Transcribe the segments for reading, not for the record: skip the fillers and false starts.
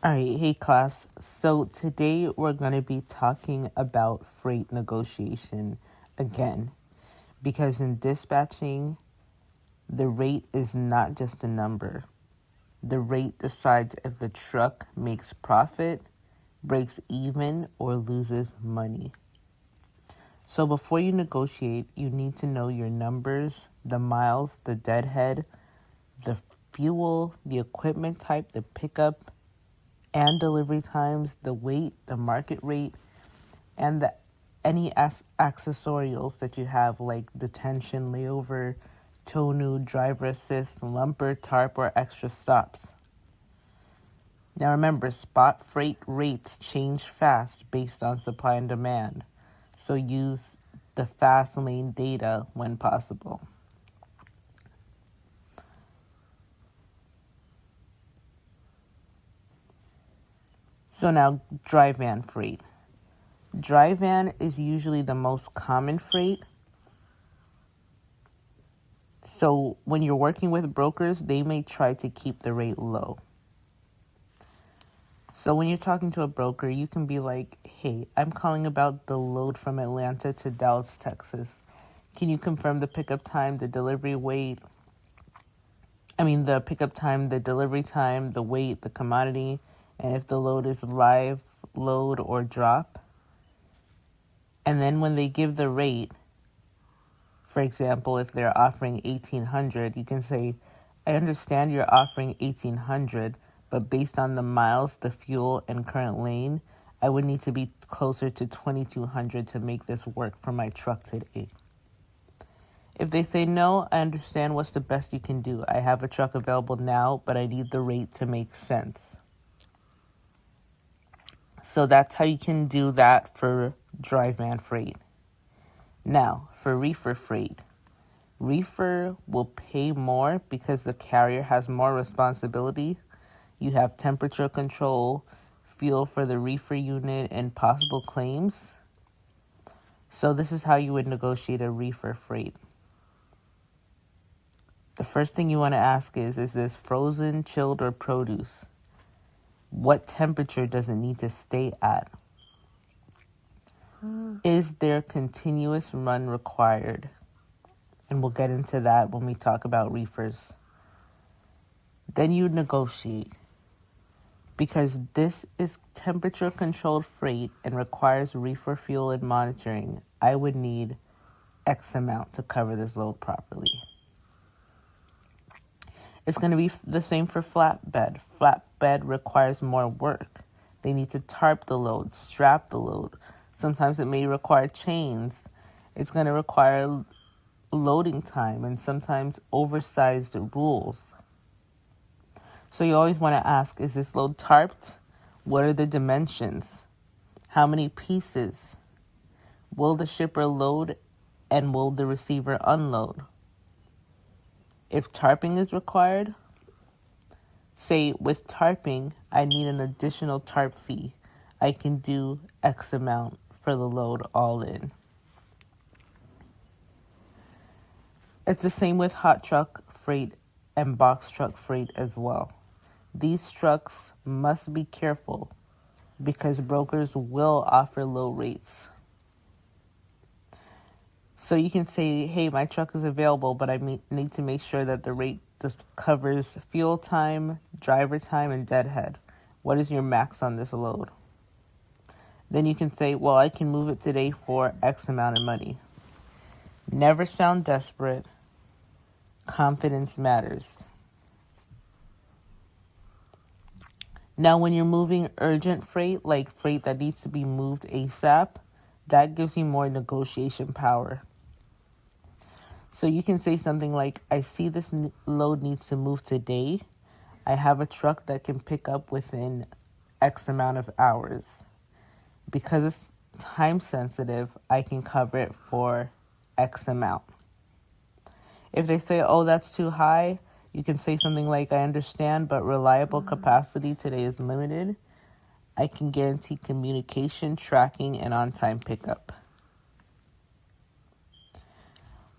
All right, hey class. So today we're going to be talking about freight negotiation again, because in dispatching, the rate is not just a number. The rate decides if the truck makes profit, breaks even, or loses money. So before you negotiate, you need to know your numbers, the miles, the deadhead, the fuel, the equipment type, the pickup, and delivery times, the weight, the market rate, and any accessorials that you have, like detention, layover, tow new, driver assist, lumper, tarp, or extra stops. Now remember, spot freight rates change fast based on supply and demand, so use the fast lane data when possible. So now, dry van freight. Dry van is usually the most common freight. So when you're working with brokers, they may try to keep the rate low. So when you're talking to a broker, you can be like, hey, I'm calling about the load from Atlanta to Dallas, Texas. Can you confirm the pickup time, the delivery weight? The pickup time, the delivery time, the weight, the commodity, and if the load is live load or drop. And then when they give the rate, for example, if they're offering $1,800, you can say, I understand you're offering $1,800, but based on the miles, the fuel, and current lane, I would need to be closer to $2,200 to make this work for my truck today. If they say no, I understand what's the best you can do. I have a truck available now, but I need the rate to make sense. So that's how you can do that for dry van freight. Now, for reefer freight. Reefer will pay more because the carrier has more responsibility. You have temperature control, fuel for the reefer unit, and possible claims. So this is how you would negotiate a reefer freight. The first thing you want to ask is this frozen, chilled, or produce? What temperature does it need to stay at? Is there continuous run required? And we'll get into that when we talk about reefers. Then you negotiate. Because this is temperature controlled freight and requires reefer fuel and monitoring, I would need X amount to cover this load properly. It's going to be the same for flatbed. Flatbed requires more work. They need to tarp the load, strap the load. Sometimes it may require chains. It's going to require loading time and sometimes oversized rules. So you always want to ask, is this load tarped? What are the dimensions? How many pieces? Will the shipper load and will the receiver unload? If tarping is required, say with tarping, I need an additional tarp fee. I can do X amount for the load all in. It's the same with hot truck freight and box truck freight as well. These trucks must be careful because brokers will offer low rates. So you can say, hey, my truck is available, but I need to make sure that the rate just covers fuel time, driver time, and deadhead. What is your max on this load? Then you can say, well, I can move it today for X amount of money. Never sound desperate. Confidence matters. Now, when you're moving urgent freight, like freight that needs to be moved ASAP, that gives you more negotiation power. So you can say something like, I see this load needs to move today. I have a truck that can pick up within X amount of hours. Because it's time sensitive, I can cover it for X amount. If they say, oh, that's too high, you can say something like, I understand, but reliable capacity today is limited. I can guarantee communication, tracking, and on-time pickup.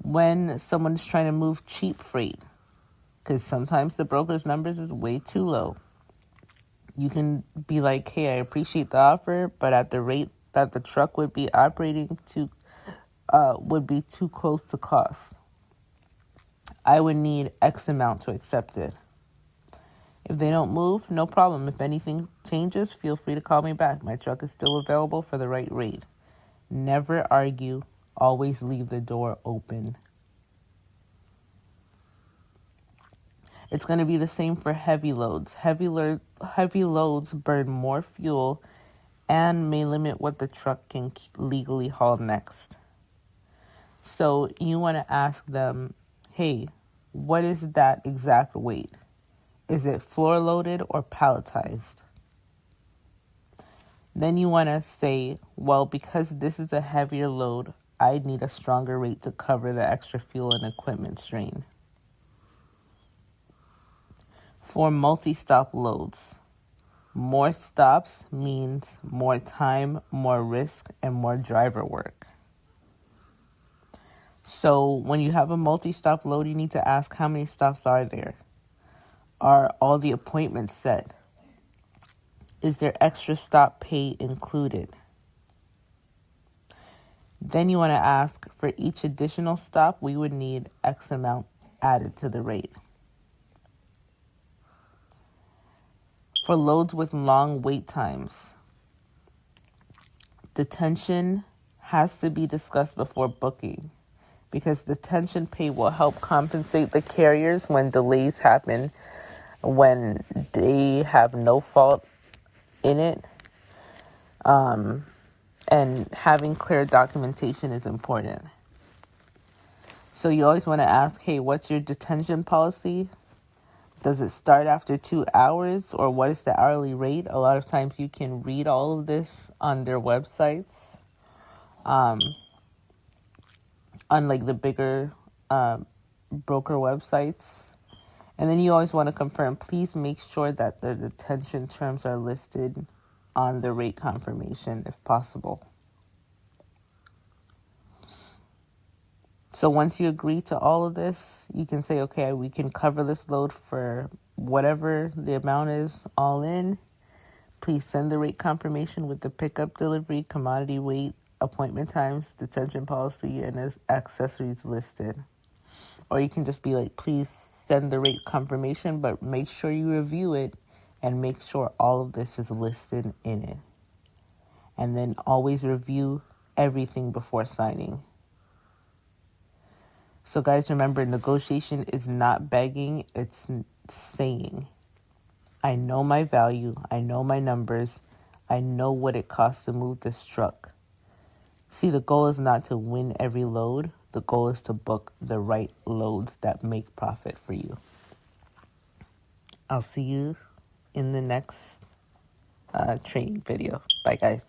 When someone's trying to move cheap freight, because sometimes the broker's numbers is way too low, You can be like, hey, I appreciate the offer, but at the rate that the truck would be operating to would be too close to cost. I would need X amount to accept it. If they don't move, no problem. If anything changes, feel free to call me back. My truck is still available for the right rate. Never argue. Always leave the door open. It's going to be the same for heavy loads. Heavy loads burn more fuel and may limit what the truck can legally haul next. So you want to ask them, hey, what is that exact weight? Is it floor loaded or palletized? Then you want to say, well, because this is a heavier load, I need a stronger rate to cover the extra fuel and equipment strain. For multi-stop loads, more stops means more time, more risk, and more driver work. So when you have a multi-stop load, you need to ask how many stops are there? Are all the appointments set? Is there extra stop pay included? Then you want to ask, for each additional stop, we would need X amount added to the rate. For loads with long wait times, detention has to be discussed before booking, because detention pay will help compensate the carriers when delays happen, when they have no fault in it. And having clear documentation is important. So you always want to ask, hey, what's your detention policy? Does it start after 2 hours, or what is the hourly rate? A lot of times you can read all of this on their websites, on like the bigger broker websites. And then you always want to confirm, please make sure that the detention terms are listed on the rate confirmation if possible. So once you agree to all of this, you can say, okay, we can cover this load for whatever the amount is all in. Please send the rate confirmation with the pickup, delivery, commodity weight, appointment times, detention policy, and accessories listed. Or you can just be like, please send the rate confirmation, but make sure you review it and make sure all of this is listed in it. And then always review everything before signing. So guys, remember, negotiation is not begging, it's saying, I know my value, I know my numbers, I know what it costs to move this truck. See, the goal is not to win every load. The goal is to book the right loads that make profit for you. I'll see you in the next training video. Bye, guys.